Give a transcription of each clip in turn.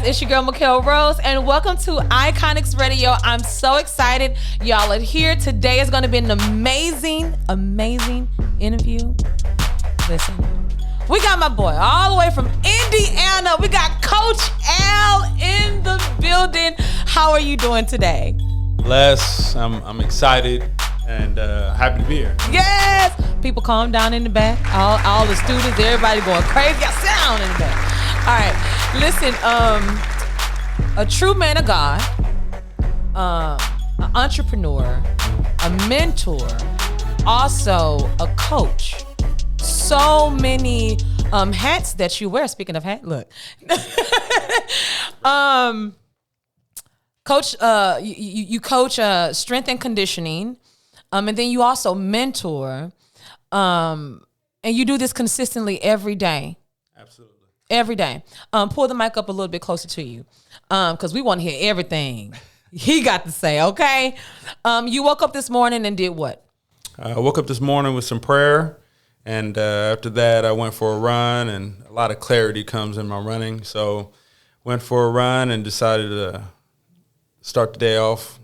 It's your girl, Mikhail Rose, and welcome to Iconix Radio. I'm so excited y'all are here. Today is going to be an amazing interview. Listen, we got my boy all the way from Indiana. We got Coach Al in the building. How are you doing today? Bless. I'm excited and happy to be here. Yes! People calm down in the back. All the students, everybody going crazy. Got sit down in the back. All right. Listen, a true man of God, an entrepreneur, a mentor, also a coach. So many hats that you wear. Speaking of hat, look. Coach, you coach strength and conditioning, and then you also mentor, and you do this consistently every day. Absolutely. Every day. Pull the mic up a little bit closer to you, because we want to hear everything he got to say, okay? You woke up this morning and did what? I woke up this morning with some prayer, and after that I went for a run, and a lot of clarity comes in my running. So went for a run and decided to start the day off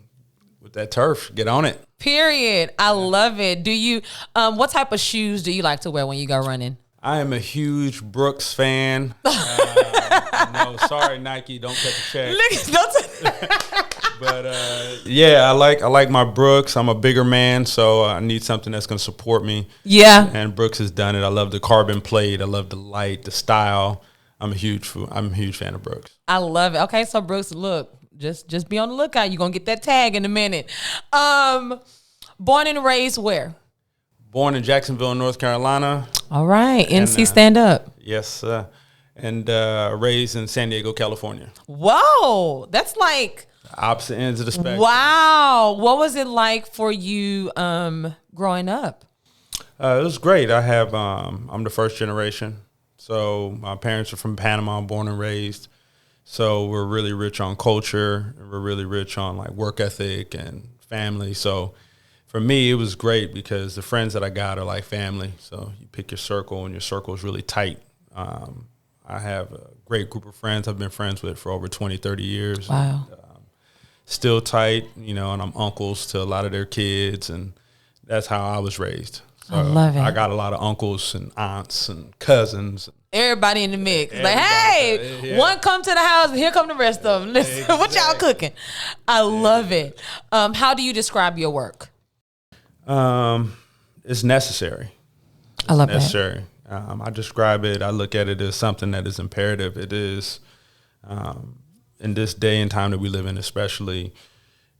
with that turf. Get on it. Period. I love it. Do you, what type of shoes do you like to wear when you go running? I am a huge Brooks fan. No, sorry, Nike, don't cut the check. But yeah, I like my Brooks. I'm a bigger man, so I need something that's going to support me. Yeah. And Brooks has done it. I love the carbon plate. I love the light, the style. I'm a huge fan of Brooks. I love it. Okay, so Brooks, look, just be on the lookout. You're going to get that tag in a minute. Born and raised where? Born in Jacksonville, North Carolina. All right. NC stand up. Yes. And raised in San Diego, California. Whoa. That's like opposite ends of the spectrum. Wow. What was it like for you growing up? It was great. I'm the first generation. So my parents are from Panama, born and raised. So we're really rich on culture. And we're really rich on like work ethic and family. So for me, it was great because the friends that I got are like family. So you pick your circle, and your circle is really tight. I have a great group of friends I've been friends with for over 20, 30 years. Wow. And, still tight, and I'm uncles to a lot of their kids, and that's how I was raised. So I love it. I got a lot of uncles and aunts and cousins. Everybody in the mix. Like, hey, one come to the house, and here come the rest of them. Listen, exactly. What y'all cooking? I love it. How do you describe your work? It's necessary. I love necessary. I describe it. I look at it as something that is imperative. It is, in this day and time that we live in, especially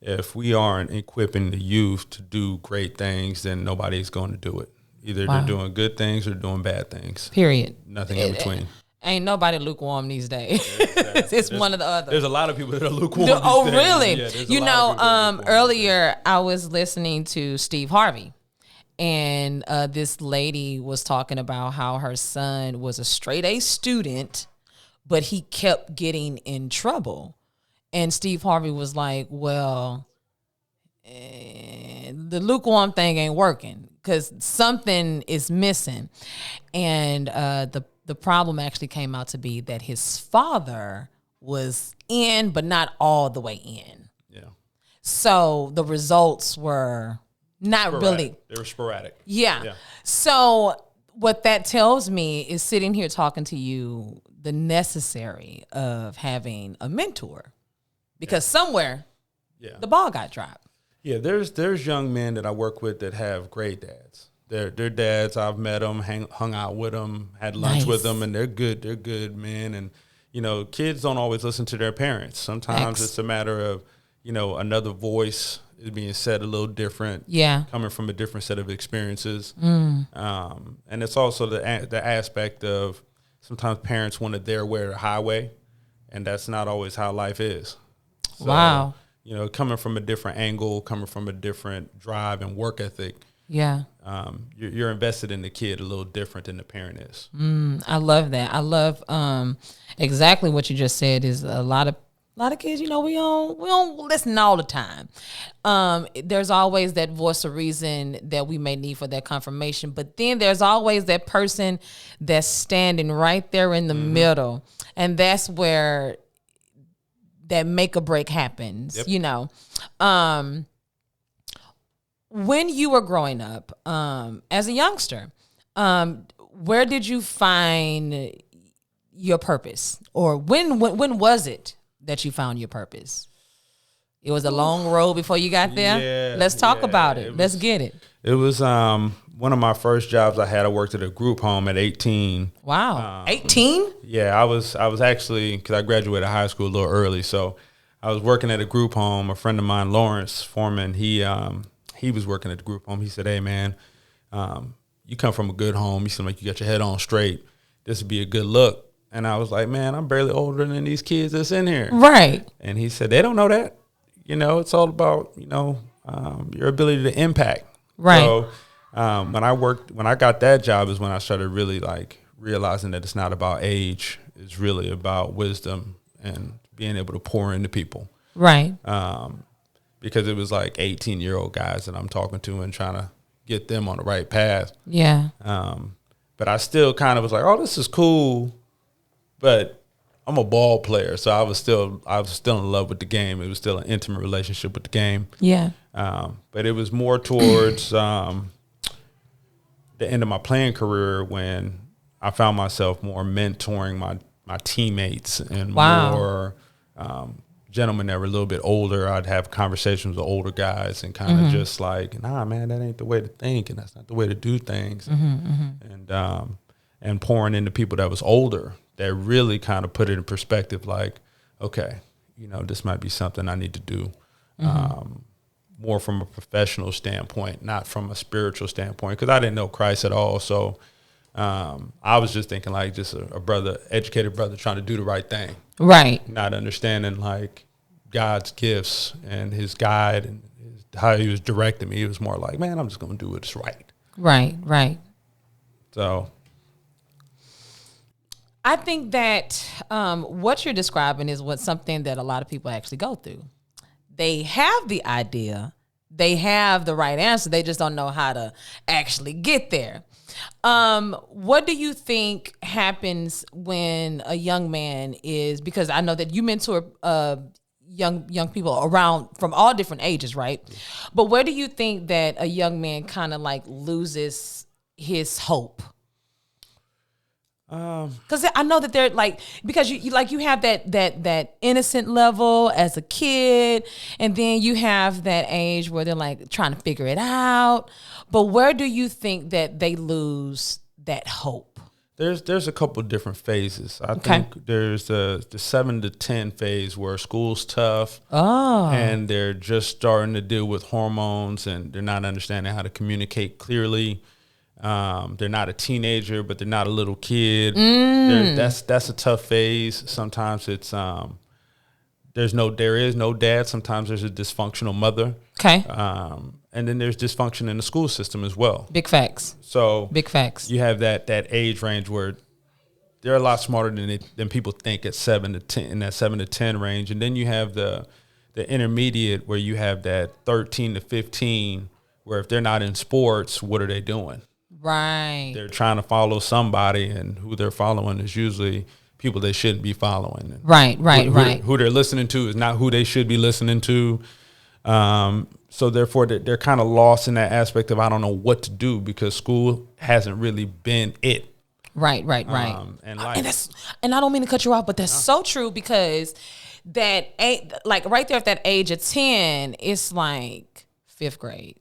if we aren't equipping the youth to do great things, then nobody's going to do it. Either they're doing good things or doing bad things. Period. Nothing in between. Ain't nobody lukewarm these days. It's one or the other. There's a lot of people that are lukewarm. Oh, really? Yeah, earlier I was listening to Steve Harvey, and this lady was talking about how her son was a straight A student, but he kept getting in trouble. And Steve Harvey was like, well, the lukewarm thing ain't working because something is missing. And the problem actually came out to be that his father was in, but not all the way in. Yeah. So the results were not sporadic. Really. They were sporadic. Yeah. So what that tells me is sitting here talking to you, the necessary of having a mentor, because somewhere the ball got dropped. Yeah, there's young men that I work with that have great dads. They're dads. I've met them, hung out with them, had lunch with them, and they're good. They're good men. And kids don't always listen to their parents. Sometimes it's a matter of another voice is being said a little different. Yeah, coming from a different set of experiences. And it's also the aspect of sometimes parents want their way or the highway, and that's not always how life is. So, wow. Coming from a different angle, coming from a different drive and work ethic. Yeah. You're invested in the kid a little different than the parent is. I love that. I love exactly what you just said. Is a lot of kids, we don't listen all the time. There's always that voice of reason that we may need for that confirmation, but then there's always that person that's standing right there in the middle, and that's where that make or break happens. Yep. You know, when you were growing up as a youngster, where did you find your purpose, or when was it that you found your purpose? It was a long road before you got there. Yeah, Let's talk about it. Let's get it. It was one of my first jobs I had. I worked at a group home at 18. Wow, 18? Yeah, I was actually, because I graduated high school a little early, so I was working at a group home. A friend of mine, Lawrence Foreman, he was working at the group home. He said, "Hey man, you come from a good home. You seem like you got your head on straight. This would be a good look." And I was like, "Man, I'm barely older than these kids that's in here." Right. And he said, "They don't know that. You know, it's all about, your ability to impact." Right. So when I got that job is when I started really like realizing that it's not about age. It's really about wisdom and being able to pour into people. Right. Because it was like 18-year-old guys that I'm talking to and trying to get them on the right path. Yeah. But I still kind of was like, oh, this is cool, but I'm a ball player, so I was still in love with the game. It was still an intimate relationship with the game. Yeah. But it was more towards the end of my playing career when I found myself more mentoring my teammates and more gentlemen that were a little bit older. I'd have conversations with older guys and kind of just like, nah, man, that ain't the way to think, and that's not the way to do things. And pouring into people that was older that really kind of put it in perspective, like, okay, this might be something I need to do more from a professional standpoint, not from a spiritual standpoint, because I didn't know Christ at all. So I was just thinking like just a brother, educated brother trying to do the right thing. Right. Not understanding like God's gifts and his guide and how he was directing me. It was more like, man, I'm just going to do what's right. Right, right. So I think that what you're describing is something that a lot of people actually go through. They have the idea, they have the right answer, they just don't know how to actually get there. What do you think happens when a young man is, because I know that you mentor young people around from all different ages, right? But where do you think that a young man kind of like loses his hope? Because I know that they're like, because you have that innocent level as a kid, and then you have that age where they're like trying to figure it out. But where do you think that they lose that hope? There's a couple of different phases. I think there's the 7 to 10 phase where school's tough, and they're just starting to deal with hormones, and they're not understanding how to communicate clearly. They're not a teenager, but they're not a little kid. That's a tough phase. Sometimes it's there is no dad. Sometimes there's a dysfunctional mother. Okay. And then there's dysfunction in the school system as well. Big facts. So big facts. You have that age range where they're a lot smarter than people think at 7 to 10, in that 7 to 10 range. And then you have the intermediate where you have that 13 to 15, where if they're not in sports, what are they doing? Right. They're trying to follow somebody, and who they're following is usually people they shouldn't be following. Right. Who they're listening to is not who they should be listening to. So therefore, they're kind of lost in that aspect of, I don't know what to do, because school hasn't really been it. Right. And I don't mean to cut you off, but that's so true, because that like right there at that age of 10, it's like 5th grade.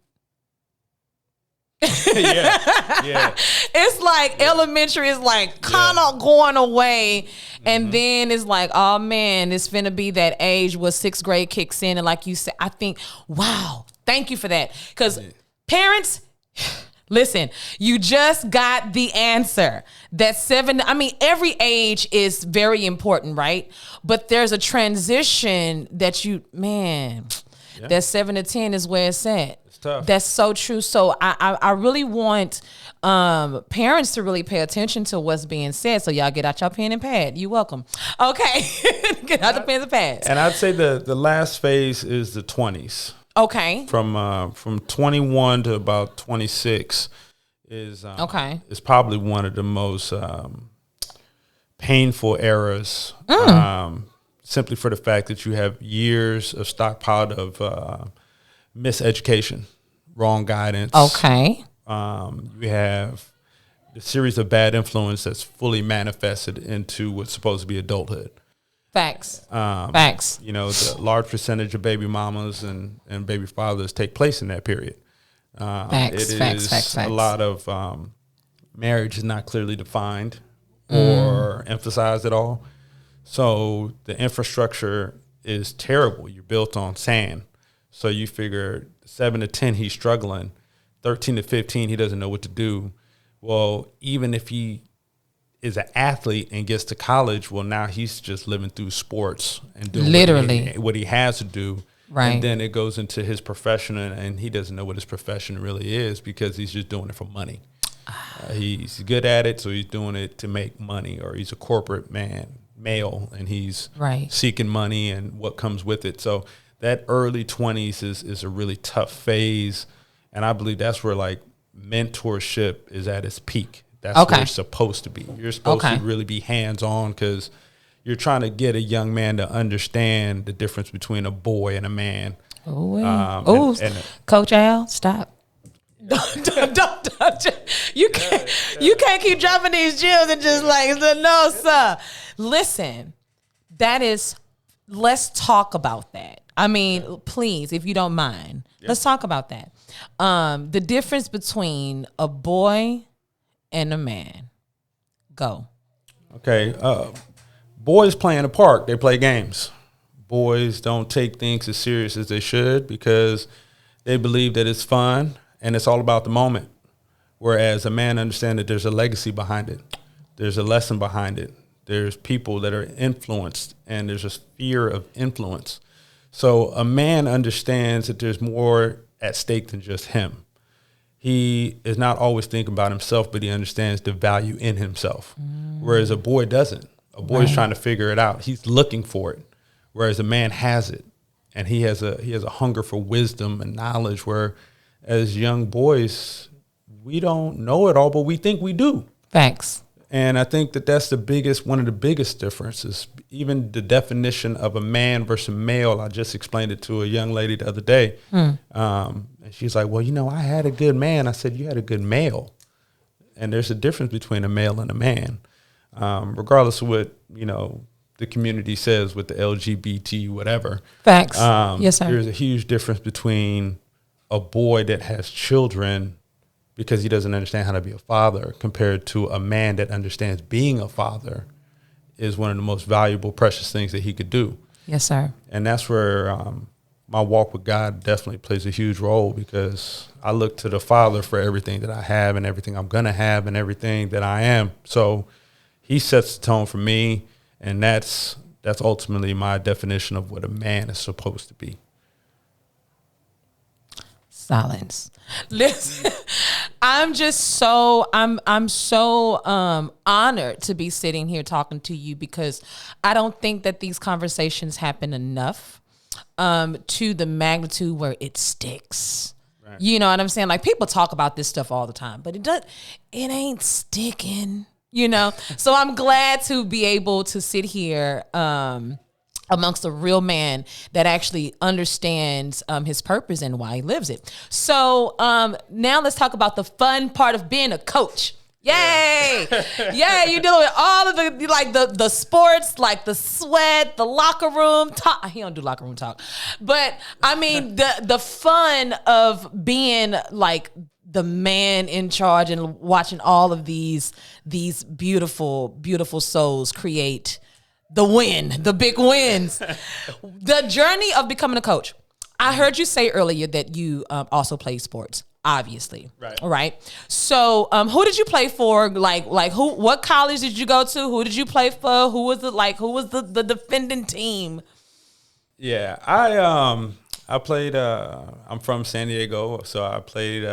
yeah. It's like elementary is like kind of going away, and then it's like, oh man, it's finna be that age where 6th grade kicks in, and like you said, I think, wow, thank you for that, because parents, listen, you just got the answer. That 7, I mean, every age is very important, right? But there's a transition that that 7 to 10 is where it's at. Tough. That's so true. So I really want parents to really pay attention to what's being said. So y'all get out your pen and pad. You're welcome. Okay. Get out the pens and pads. And I'd say the last phase is the 20s. Okay. From 21 to about 26 is probably one of the most painful eras. simply for the fact that you have years of stockpiled of miseducation, wrong guidance. Okay. You have the series of bad influence that's fully manifested into what's supposed to be adulthood. Facts. Facts. You know, the large percentage of baby mamas and baby fathers take place in that period. Facts. A lot of marriage is not clearly defined or emphasized at all. So the infrastructure is terrible. You're built on sand. So you figure 7 to 10, he's struggling. 13 to 15, he doesn't know what to do. Well, even if he is an athlete and gets to college, well, now he's just living through sports and doing literally what he has to do. Right. And then it goes into his profession, and he doesn't know what his profession really is because he's just doing it for money. He's good at it, so he's doing it to make money, or he's a corporate male, and he's seeking money and what comes with it. So that early 20s is a really tough phase, and I believe that's where like mentorship is at its peak. That's where it's supposed to be. You're supposed to really be hands-on because you're trying to get a young man to understand the difference between a boy and a man. Coach Al, stop. Don't. You can't keep dropping these gems and just like, no, sir. Listen, let's talk about that. I mean, please, if you don't mind, let's talk about that. The difference between a boy and a man. Go. Okay. Boys play in the park. They play games. Boys don't take things as serious as they should because they believe that it's fun and it's all about the moment. Whereas a man understands that there's a legacy behind it. There's a lesson behind it. There's people that are influenced, and there's a sphere of influence. So a man understands that there's more at stake than just him. He is not always thinking about himself, but he understands the value in himself. Whereas a boy doesn't. A boy is trying to figure it out. He's looking for it. Whereas a man has it, and he has a hunger for wisdom and knowledge. Where as young boys, we don't know it all, but we think we do. Facts. And I think that that's one of the biggest differences. Even the definition of a man versus male, I just explained it to a young lady the other day. And she's like, well, I had a good man. I said, you had a good male. And there's a difference between a male and a man. Regardless of what, the community says with the LGBT, whatever. Facts. Yes, sir. There's a huge difference between a boy that has children because he doesn't understand how to be a father compared to a man that understands being a father is one of the most valuable, precious things that he could do. Yes, sir. And that's where my walk with God definitely plays a huge role because I look to the Father for everything that I have and everything I'm going to have and everything that I am. So he sets the tone for me, and that's ultimately my definition of what a man is supposed to be. Silence. Listen, I'm so honored to be sitting here talking to you because I don't think that these conversations happen enough to the magnitude where it sticks. Right. You know what I'm saying? Like people talk about this stuff all the time, but it ain't sticking, So I'm glad to be able to sit here amongst a real man that actually understands his purpose and why he lives it. So now let's talk about the fun part of being a coach. Yay! Yeah, you're dealing with all of the sports, like the sweat, the locker room talk. He don't do locker room talk. But I mean the fun of being like the man in charge and watching all of these beautiful, beautiful souls create the big wins. The journey of becoming a coach. I heard you say earlier that you also play sports, obviously. Right. So who did you play for? Like what college did you go to? Who did you play for? Who was the defending team? Yeah, I played I'm from San Diego, so I played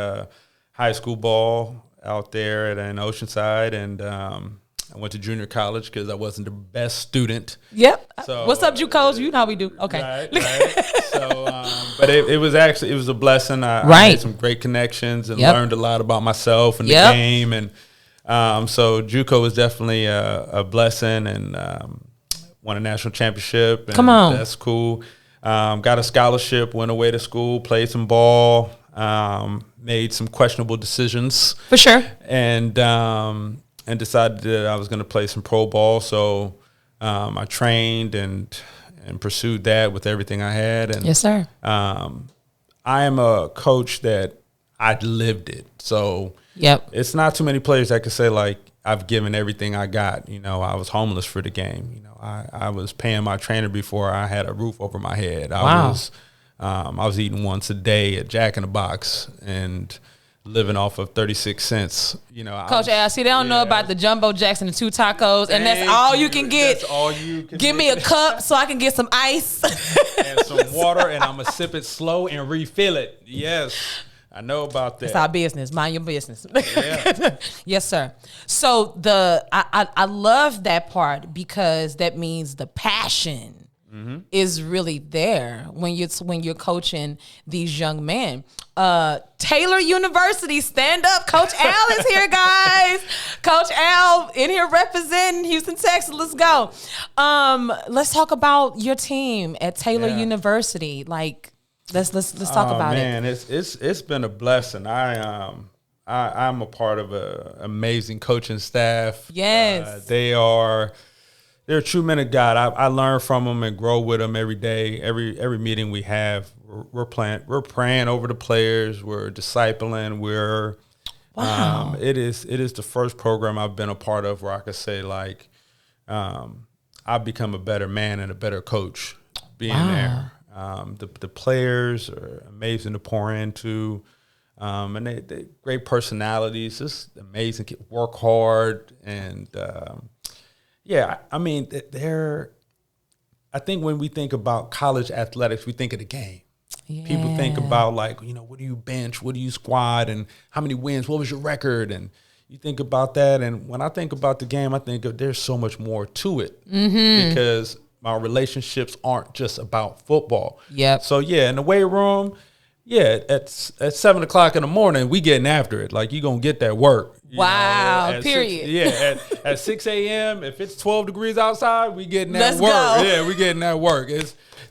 high school ball out there in Oceanside, and I went to junior college because I wasn't the best student. Yep. So, what's up, JUCOs? You know how we do. Okay. Right. So, but it was a blessing. I made some great connections and learned a lot about myself and the game. And so JUCO was definitely a blessing. And won a national championship. And Come on. That's cool. Got a scholarship, went away to school, played some ball, made some questionable decisions. For sure. And decided that I was going to play some pro ball. So I trained and pursued that with everything I had. And Yes, sir. I am a coach that I lived it. So Yep. it's not too many players that can say, like, I've given everything I got. You know, I was homeless for the game. You know, I was paying my trainer before I had a roof over my head. Wow. I was eating once a day at Jack in the Box and living off of 36 cents. You know, Coach Al, see, they don't know about the Jumbo Jacks and the 2 tacos, and that's all you can get. That's all you can Give me a cup so I can get some ice. and some water, and I'm going to sip it slow and refill it. Yes, I know about that. It's our business. Mind your business. Yeah. Yes, sir. So I love that part because that means the passion is really there when you're coaching these young men. Taylor University, stand up. Coach Al is here, guys. Coach Al in here representing Houston, Texas. Let's go. Let's talk about your team at Taylor University. Like, let's talk about it. Man, it's been a blessing. I'm a part of an amazing coaching staff. Yes. They're true men of God. I learn from them and grow with them every day. Every meeting we have, we're praying over the players. We're discipling. Wow. It is the first program I've been a part of where I could say, like, I've become a better man and a better coach being there. The players are amazing to pour into, and they great personalities. Just amazing. Work hard and. Yeah, I mean, I think when we think about college athletics, we think of the game. Yeah. People think about, like, you know, what do you bench? What do you squat? And how many wins? What was your record? And you think about that. And when I think about the game, I think there's so much more to it because my relationships aren't just about football. Yep. So, yeah, in the weight room, at 7 o'clock in the morning, we getting after it. Like, you going to get that work. Wow, period. At 6 a.m., if it's 12 degrees outside, we getting that Let's work. go. Yeah, we getting that work.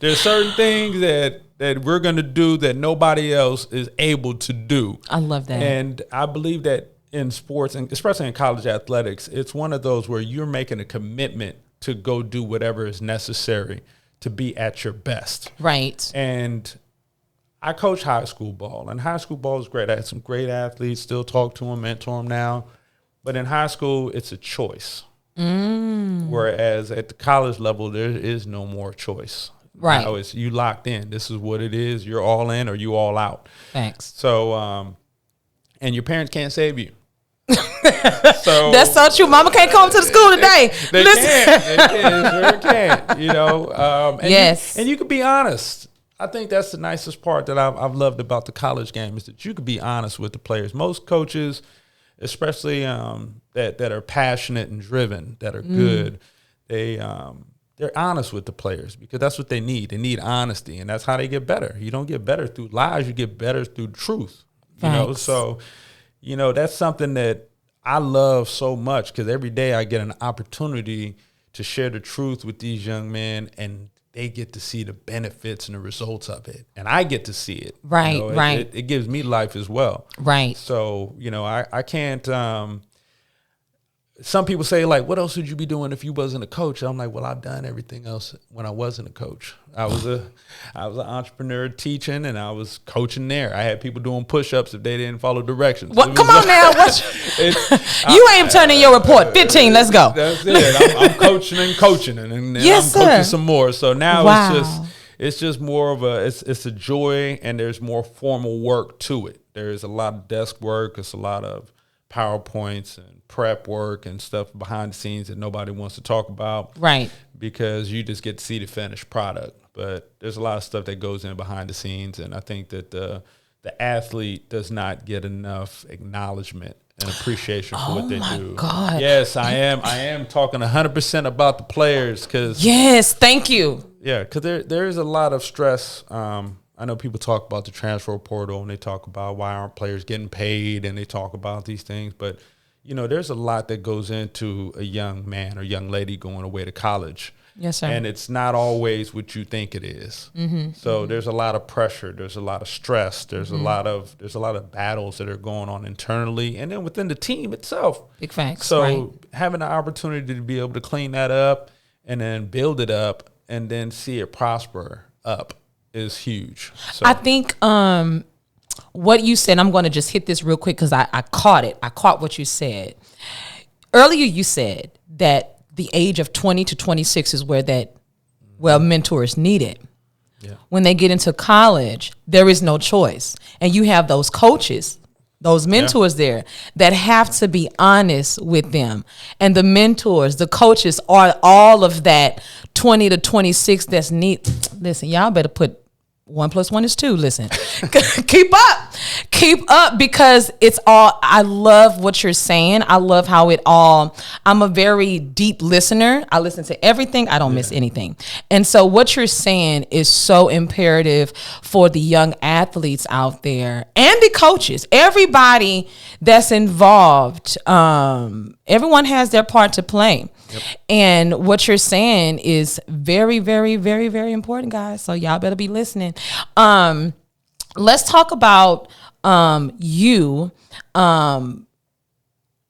There's certain things that we're going to do that nobody else is able to do. I love that. And I believe that in sports, and especially in college athletics, it's one of those where you're making a commitment to go do whatever is necessary to be at your best. Right. And I coach high school ball, and high school ball is great. I had some great athletes, still talk to them, mentor them now. But in high school, it's a choice. Whereas at the college level, there is no more choice. Right. Now it's you locked in. This is what it is. You're all in or you all out. Thanks. So, and your parents can't save you. So that's so true. Mama can't come to the school today. They can't. They can't. You know. And yes. You can be honest. I think that's the nicest part that I've loved about the college game is that you could be honest with the players. Most coaches, especially that are passionate and driven, that are good, they're honest with the players because that's what they need. They need honesty, and that's how they get better. You don't get better through lies. You get better through truth. You know, so that's something that I love so much because every day I get an opportunity to share the truth with these young men and they get to see the benefits and the results of it. And I get to see it. Right, right. It gives me life as well. Right. So, I can't, some people say, like, what else would you be doing if you wasn't a coach? I'm like, well, I've done everything else when I wasn't a coach. I was an entrepreneur teaching, and I was coaching there. I had people doing push-ups if they didn't follow directions. What? Come on now. You ain't turning your report. 15, let's go. That's it. I'm coaching and coaching, and yes, I'm coaching some more. So now it's just more of it's a joy, and there's more formal work to it. There's a lot of desk work. It's a lot of PowerPoints and prep work and stuff behind the scenes that nobody wants to talk about. Right. Because you just get to see the finished product. But there's a lot of stuff that goes in behind the scenes. And I think that the athlete does not get enough acknowledgement and appreciation for what they do. God. Yes, I am talking 100% about the players. Yes, thank you. Yeah, because there is a lot of stress. I know people talk about the transfer portal and they talk about why aren't players getting paid and they talk about these things. But, there's a lot that goes into a young man or young lady going away to college. Yes, sir. And it's not always what you think it is. So there's a lot of pressure. There's a lot of stress. There's a lot of battles that are going on internally, and then within the team itself. Big facts. So right. having the opportunity to be able to clean that up and then build it up and then see it prosper up is huge. So I think what you said, I'm going to just hit this real quick because I caught it. I caught what you said. Earlier you said that the age of 20 to 26 is where mentor is needed. Yeah. When they get into college, there is no choice. And you have those coaches, those mentors there that have to be honest with them. And the mentors, the coaches are all of that 20 to 26 that's neat. Listen, y'all better put 1 + 1 is 2. Listen, keep up because it's all, I love what you're saying. I love how it all, I'm a very deep listener. I listen to everything. I don't miss anything. And so what you're saying is so imperative for the young athletes out there and the coaches, everybody that's involved. Everyone has their part to play. Yep. And what you're saying is very, very, very, very important, guys. So y'all better be listening. Let's talk about you.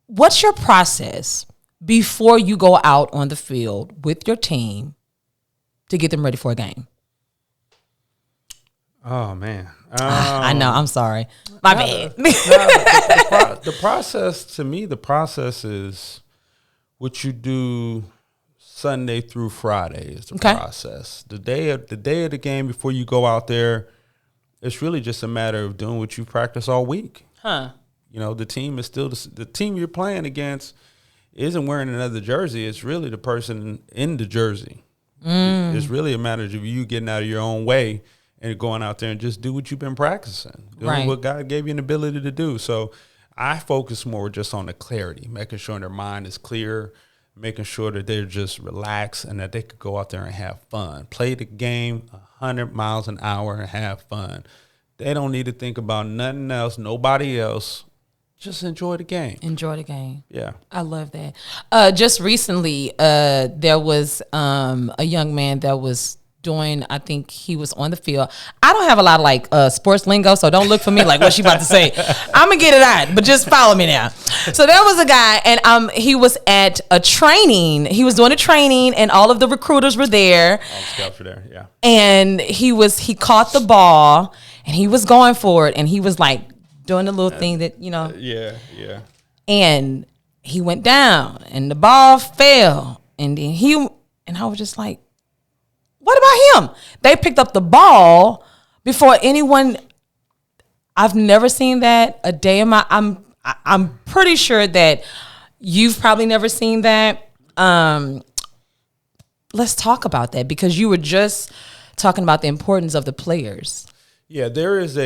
What's your process before you go out on the field with your team to get them ready for a game? Oh, man. I know. I'm sorry. My bad. The process, to me, the process is what you do Sunday through Friday is the process. The day of the game before you go out there, it's really just a matter of doing what you practice all week. You know, the team is still the team you're playing against isn't wearing another jersey. It's really the person in the jersey. It's really a matter of you getting out of your own way and going out there and just do what you've been practicing, doing what God gave you an ability to do. So I focus more just on the clarity, making sure their mind is clear, making sure that they're just relaxed and that they could go out there and have fun. Play the game 100 miles an hour and have fun. They don't need to think about nothing else, nobody else. Just enjoy the game. Enjoy the game. Yeah. I love that. Just recently, there was a young man that was doing, I think he was on the field. I don't have a lot of sports lingo, so don't look for me like what she about to say. I'm gonna get it out, but just follow me now. So there was a guy, and he was at a training. He was doing a training, and all of the recruiters were there. All the scouts were there, yeah. And he caught the ball, and he was going for it, and he was like doing the little thing that, you know. Yeah. And he went down, and the ball fell, and then I was just like, what about him? They picked up the ball before anyone. I've never seen that a day in my. I'm pretty sure that you've probably never seen that. Let's talk about that because you were just talking about the importance of the players. Yeah, there is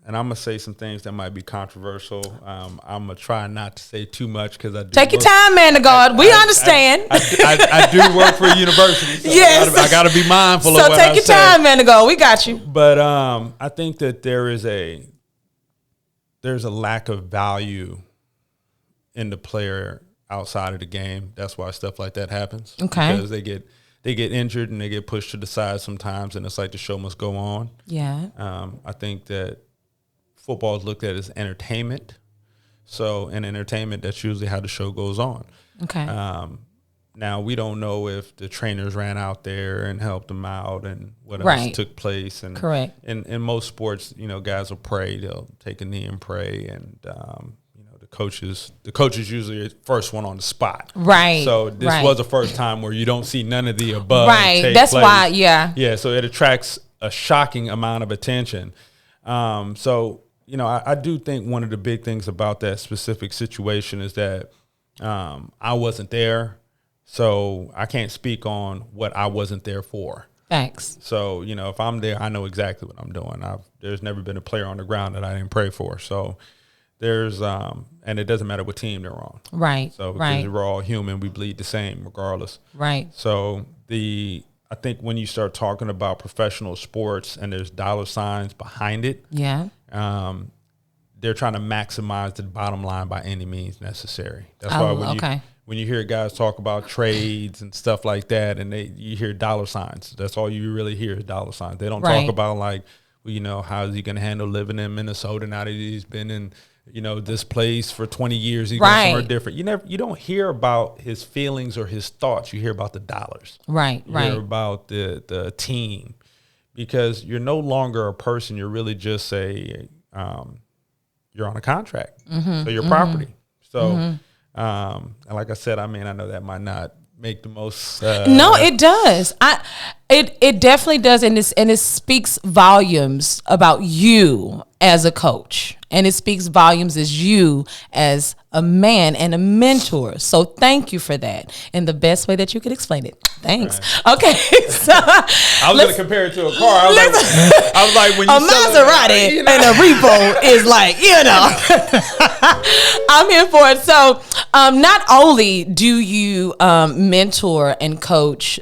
and I'm gonna say some things that might be controversial. I'm gonna try not to say too much because I do take your time, man of God. We understand. I do work for a university, so yes. I gotta be mindful of what I say. So take your time, man of God. We got you. But I think that there's a lack of value in the player outside of the game. That's why stuff like that happens. Okay, because they get injured and they get pushed to the side sometimes, and it's like the show must go on. Yeah. I think that football is looked at as entertainment. So in entertainment, that's usually how the show goes on. Okay. Now, we don't know if the trainers ran out there and helped them out and what else took place. And correct. In most sports, you know, guys will pray. They'll take a knee and pray. And, you know, the coaches usually are the first one on the spot. Right. So this was the first time where you don't see none of the above. Right. That's place. why, yeah. Yeah, so it attracts a shocking amount of attention. So, you know, I do think one of the big things about that specific situation is that I wasn't there, so I can't speak on what I wasn't there for. Thanks. So, you know, if I'm there, I know exactly what I'm doing. There's never been a player on the ground that I didn't pray for. So there's and it doesn't matter what team they're on. Right. So because we're all human, we bleed the same regardless. Right. So I think when you start talking about professional sports and there's dollar signs behind it, yeah, they're trying to maximize the bottom line by any means necessary. That's why when you hear guys talk about trades and stuff like that, and you hear dollar signs. That's all you really hear is dollar signs. They don't talk about like, well, you know, how is he going to handle living in Minnesota now that he's been in, you know, this place for 20 years. He's going somewhere different. You don't hear about his feelings or his thoughts. You hear about the dollars. Right. You hear about the team, because you're no longer a person. You're really just you're on a contract. So you're property. So, and like I said, I mean, I know that might not make the most. No, it does. It definitely does, and it speaks volumes about you as a coach, and it speaks volumes as you as a man and a mentor. So thank you for that in the best way that you could explain it. Thanks. Right. Okay, so I was going to compare it to a car. I was like when you a Maserati and a repo is like, you know, I'm here for it. So not only do you mentor and coach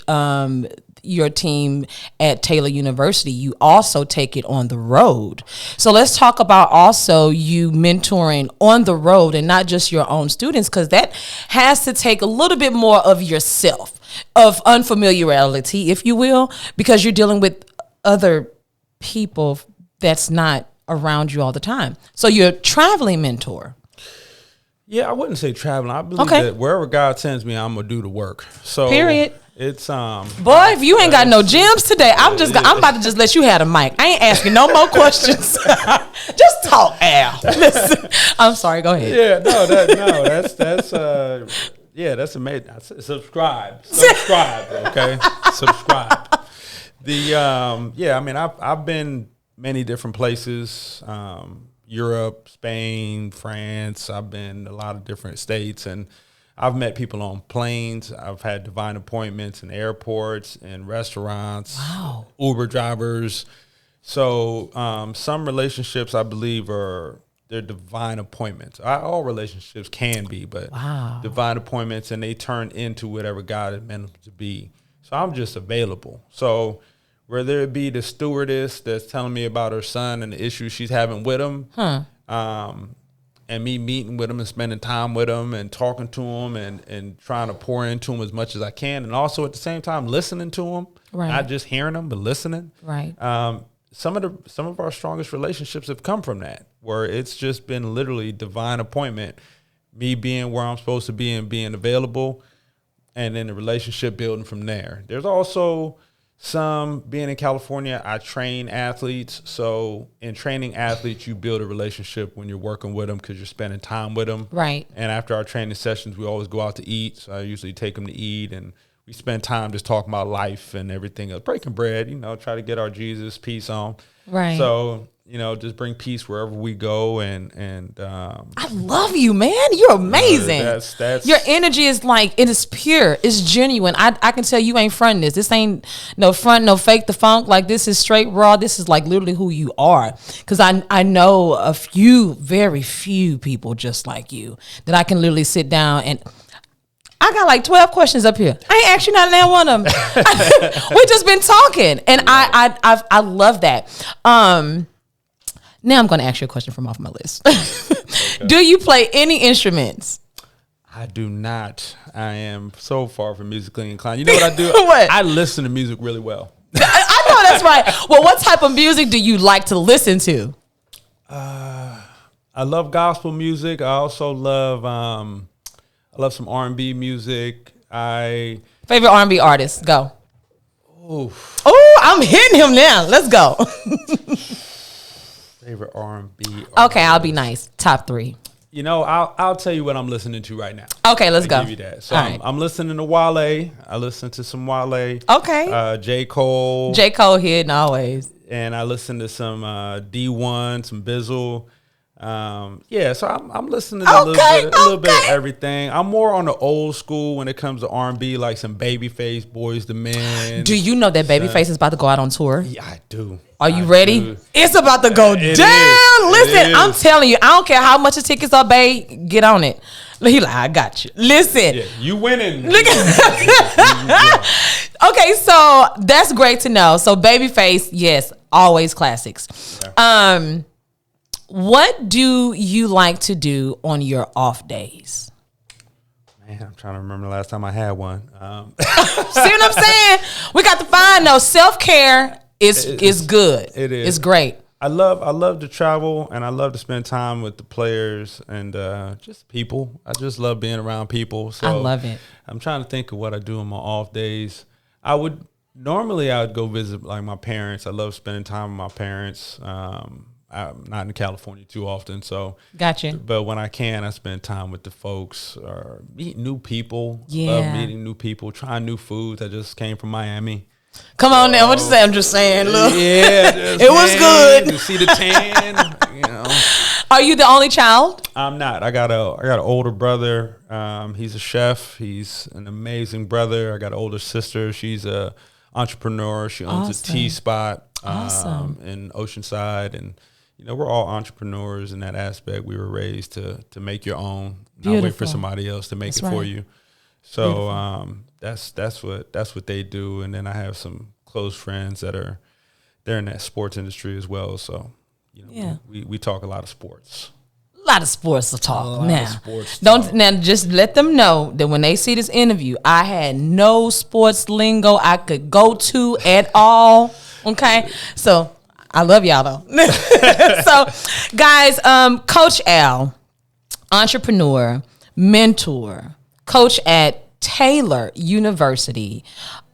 your team at Taylor University, you also take it on the road. So let's talk about also you mentoring on the road and not just your own students, because that has to take a little bit more of yourself, of unfamiliarity, if you will, because you're dealing with other people that's not around you all the time. So you're a traveling mentor. Yeah, I wouldn't say traveling. I believe that wherever God sends me, I'm gonna do the work. So period. It's boy, if you ain't got no gems today, I'm about to just let you have the mic. I ain't asking no more questions. Just talk, Al. Listen, I'm sorry. Go ahead. Yeah, that's amazing. Subscribe, okay, subscribe. I mean, I've been many different places. Europe, Spain, France. I've been a lot of different states, and I've met people on planes. I've had divine appointments in airports and restaurants. Wow. Uber drivers. So some relationships, I believe, they're divine appointments. All relationships can be, but divine appointments, and they turn into whatever God has meant them to be. So I'm just available. So whether it be the stewardess that's telling me about her son and the issues she's having with him, and me meeting with him and spending time with him and talking to him and trying to pour into him as much as I can, and also at the same time listening to him, not just hearing him but listening. Right. Some of our strongest relationships have come from that, where it's just been literally divine appointment, me being where I'm supposed to be and being available, and then the relationship building from there. There's also some, being in California, I train athletes. So in training athletes, you build a relationship when you're working with them because you're spending time with them. Right. And after our training sessions, we always go out to eat. So I usually take them to eat, and we spend time just talking about life and everything else, breaking bread, try to get our Jesus peace on. Right. So, just bring peace wherever we go. And I love you, man. You're amazing. That's your energy is like, it is pure. It's genuine. I can tell you ain't fronting this. This ain't no front, no fake the funk. Like, this is straight raw. This is like literally who you are. Because I know a few, very few people just like you that I can literally sit down and I got like 12 questions up here. I ain't asked you not now one of them. We just been talking, and I love that. Now I'm going to ask you a question from off my list. Okay. Do you play any instruments? I do not. I am so far from musically inclined. You know what I do? What? I listen to music really well. I know that's right. Well, what type of music do you like to listen to? I love gospel music. I also love some R&B music. Favorite R&B artist? Go. Oh, I'm hitting him now. Let's go. Favorite R&B artist. Okay, I'll be nice. Top 3. I'll tell you what I'm listening to right now. Okay, let's go. Give you that. So I'm listening to Wale. I listen to some Wale. Okay. J. Cole. J. Cole hitting always. And I listen to some D1, some Bizzle. So I'm listening to a little bit of everything. I'm more on the old school when it comes to R&B, like some Babyface, Boys the Men. Do you know that Babyface is about to go out on tour? Yeah, I do. Are you ready? Do. It's about to go down. Listen, I'm telling you, I don't care how much the tickets are, babe. Get on it. He like, I got you. Listen. Yeah, you winning. Look Okay, so that's great to know. So Babyface, yes, always classics. Yeah. What do you like to do on your off days? Man, I'm trying to remember the last time I had one. See what I'm saying? We got to find those. Self-care is good. It is. It's great. I love to travel, and I love to spend time with the players and just people. I just love being around people. So I love it. I'm trying to think of what I do on my off days. I would go visit like my parents. I love spending time with my parents. I'm not in California too often, so gotcha. But when I can, I spend time with the folks or meet new people. Yeah, love meeting new people, trying new foods. I just came from Miami. Come on now, what you say? I'm just saying, look. Yeah, it was good. You see the tan, you know. Are you the only child? I'm not. I got an older brother. He's a chef. He's an amazing brother. I got an older sister. She's a entrepreneur. She owns a tea spot in Oceanside, and you know, we're all entrepreneurs in that aspect. We were raised to make your own, not wait for somebody else to make it for you. So that's what they do. And then I have some close friends they're in that sports industry as well. So you know, we talk a lot of sports. A lot of sports to talk now. Just let them know that when they see this interview, I had no sports lingo I could go to at all. Okay, so I love y'all though. So, guys, Coach Al, entrepreneur, mentor, coach at Taylor University,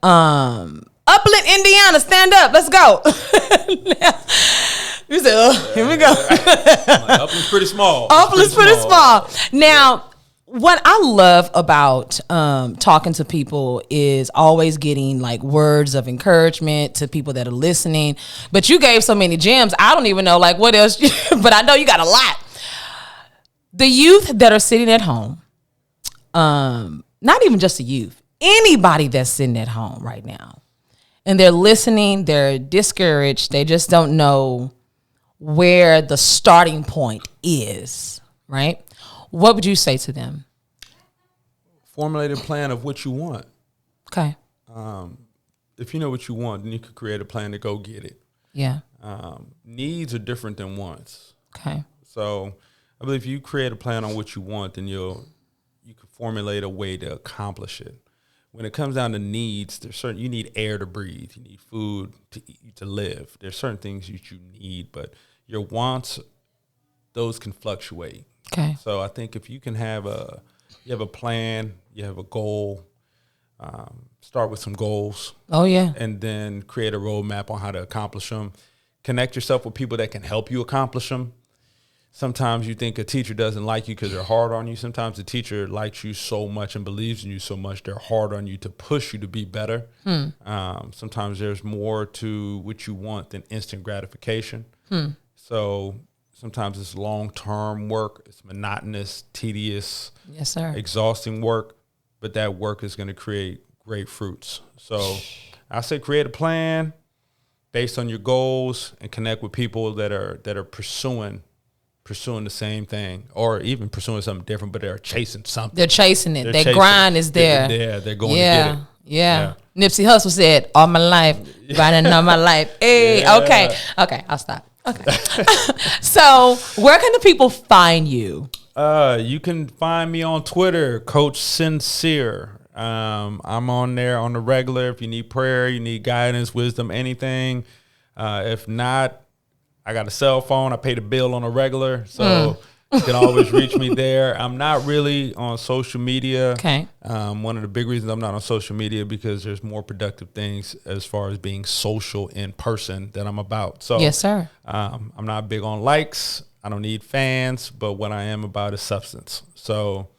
Upland, Indiana. Stand up, let's go. You said, here we go. Upland's pretty small. Upland's pretty small. Now, what I love about talking to people is always getting like words of encouragement to people that are listening. But you gave so many gems, I don't even know like what else. But I know you got a lot. The youth that are sitting at home, not even just the youth, anybody that's sitting at home right now, and they're listening, they're discouraged, they just don't know where the starting point is, right? What would you say to them? Formulate a plan of what you want. Okay. If you know what you want, then you could create a plan to go get it. Yeah. Needs are different than wants. Okay. So I believe if you create a plan on what you want, then you can formulate a way to accomplish it. When it comes down to needs, you need air to breathe. You need food to eat, to live. There's certain things that you need, but your wants, those can fluctuate. Okay. So I think if you can have a plan, you have a goal, start with some goals. Oh, yeah. And then create a roadmap on how to accomplish them. Connect yourself with people that can help you accomplish them. Sometimes you think a teacher doesn't like you because they're hard on you. Sometimes the teacher likes you so much and believes in you so much, they're hard on you to push you to be better. Sometimes there's more to what you want than instant gratification. So sometimes it's long-term work. It's monotonous, tedious, yes, sir, exhausting work, but that work is going to create great fruits. So I say create a plan based on your goals and connect with people that are pursuing the same thing, or even pursuing something different, but they're chasing something. They're chasing it. That grind is there. They're going to get it. Yeah. Nipsey Hussle said, all my life, grinding all my life. Hey, okay, I'll stop. Okay. So where can the people find you? You can find me on Twitter, Coach Sincere. I'm on there on the regular. If you need prayer, you need guidance, wisdom, anything. If not, I got a cell phone. I pay the bill on a regular, so you can always reach me there. I'm not really on social media. Okay. One of the big reasons I'm not on social media because there's more productive things as far as being social in person that I'm about. So yes, sir. I'm not big on likes. I don't need fans, but what I am about is substance. So,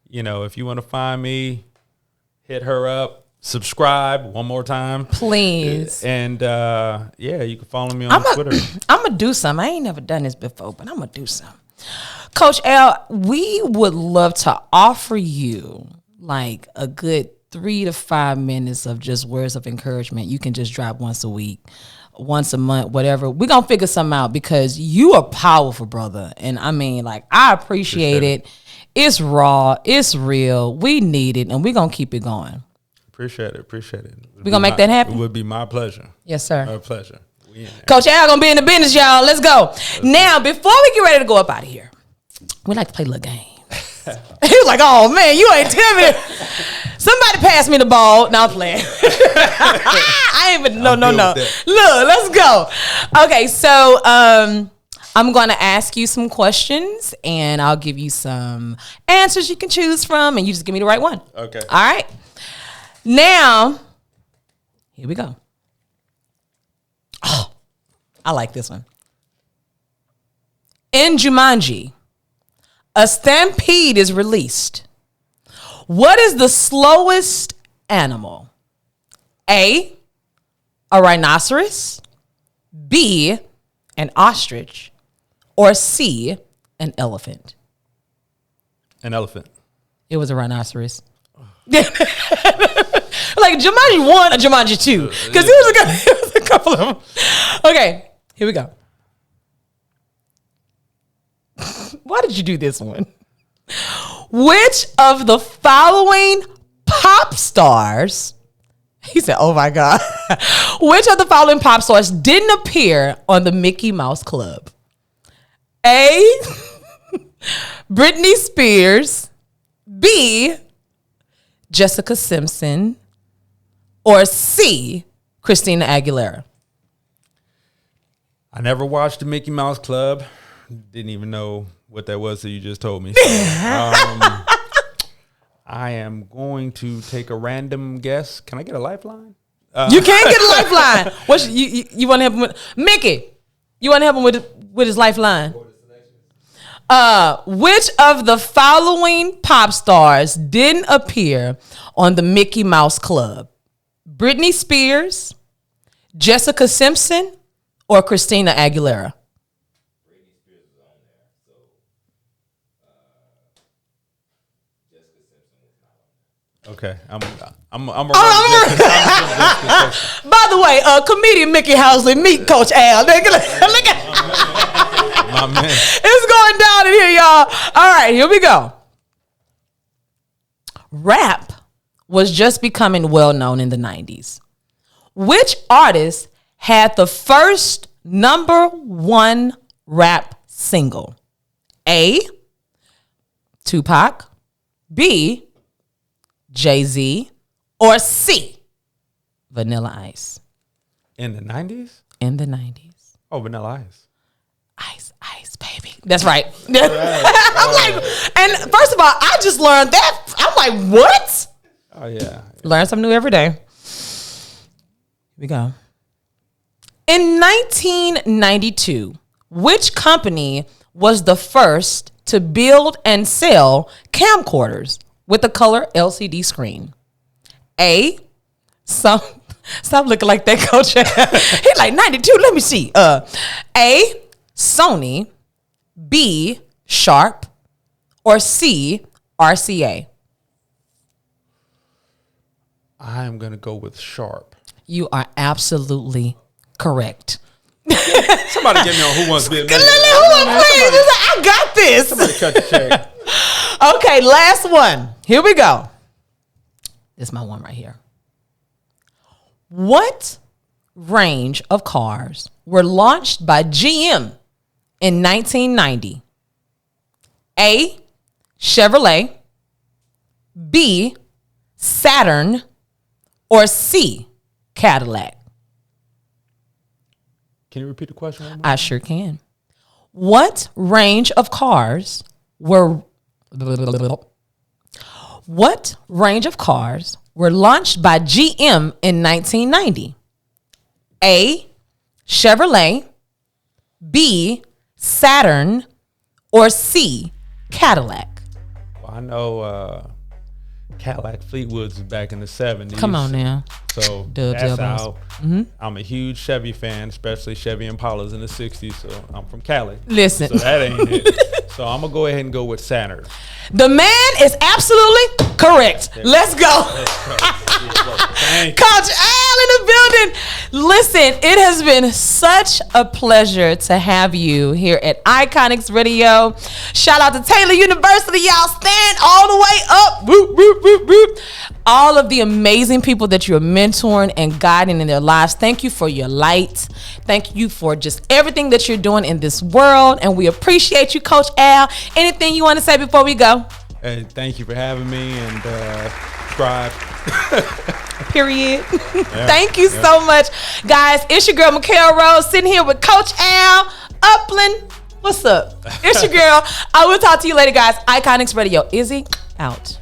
if you want to find me, hit her up. Subscribe one more time, please. And you can follow me on Twitter. I'm gonna do something. I ain't never done this before, but I'm gonna do something. Coach Al, we would love to offer you like a good 3 to 5 minutes of just words of encouragement. You can just drop once a week, once a month, whatever. We're gonna figure something out because you are powerful, brother. And I mean, like, I appreciate it. It's raw, it's real. We need it, and we're gonna keep it going. Appreciate it. We're going to make that happen? It would be my pleasure. Yes, sir. My pleasure. Coach Al going to be in the business, y'all. Let's go. Now, before we get ready to go up out of here, we like to play a little game. He was like, oh, man, you ain't timid. Somebody pass me the ball. Now I'm playing. I ain't even, no. Look, let's go. Okay, so I'm going to ask you some questions, and I'll give you some answers you can choose from, and you just give me the right one. Okay. All right. Now, here we go. Oh, I like this one. In Jumanji, a stampede is released. What is the slowest animal? A rhinoceros, B, an ostrich, or C, an elephant? An elephant. It was a rhinoceros. Like Jumanji 1 or Jumanji 2. Because it was a couple of them. Okay, here we go. Why did you do this one? Which of the following pop stars, he said, oh my God. Which of the following pop stars didn't appear on the Mickey Mouse Club? A, Britney Spears, B, Jessica Simpson, or C, Christina Aguilera? I never watched the Mickey Mouse Club. Didn't even know what that was that you just told me. So, I am going to take a random guess. Can I get a lifeline? You can't get a lifeline. What you want to help him with? Mickey, you want to help him with his lifeline? Which of the following pop stars didn't appear on the Mickey Mouse Club? Britney Spears, Jessica Simpson, or Christina Aguilera? Britney Spears was on there, so Jessica Simpson was not on there. Okay, I'm By the way, comedian Mickey Housley, meet Coach Al. Look at my man. it's going down in here, y'all. All right, here we go. Rap was just becoming well known in the 90s. Which artist had the first #1 rap single? A, Tupac, B, Jay-Z, or C, Vanilla Ice? In the 90s? In the 90s. Oh, Vanilla Ice. Ice, baby. That's right. I'm like, and first of all, I just learned that. I'm like, what? Oh, yeah. Learn something new every day. Here we go. In 1992, which company was the first to build and sell camcorders with a color LCD screen? A, stop looking like that, Coach. He's like 92. Let me see. A, Sony, B, Sharp, or C, RCA? I'm going to go with Sharp. You are absolutely correct. Somebody get me on Who Wants to Be a Millionaire. I got this. Somebody cut the check. Okay, last one. Here we go. This is my one right here. What range of cars were launched by GM in 1990? A, Chevrolet, B, Saturn, or C, Cadillac? Can you repeat the question one more? I sure can. What range of cars were launched by GM in 1990? A, Chevrolet, B, Saturn, or C, Cadillac? Well, I know Cadillac Fleetwoods is back in the 70s. Come on now. So Dubs that's elbows. how I'm a huge Chevy fan, especially Chevy Impalas in the 60s. So I'm from Cali. Listen. So that ain't it. So I'm going to go ahead and go with Saturn. The man is absolutely correct. Let's go. Coach Al in the building. Listen, it has been such a pleasure to have you here at Iconix Radio. Shout out to Taylor University. Y'all stand all the way up. Whoop, whoop, whoop, whoop. All of the amazing people that you're mentoring and guiding in their lives. Thank you for your light. Thank you for just everything that you're doing in this world. And we appreciate you, Coach Al. Anything you want to say before we go? Hey, thank you for having me, and subscribe. Period. Thank you so much, guys. It's your girl, Mikhail Rose, sitting here with Coach Al Upland. What's up? It's your girl. I will talk to you later, guys. Iconix Radio. Izzy, out.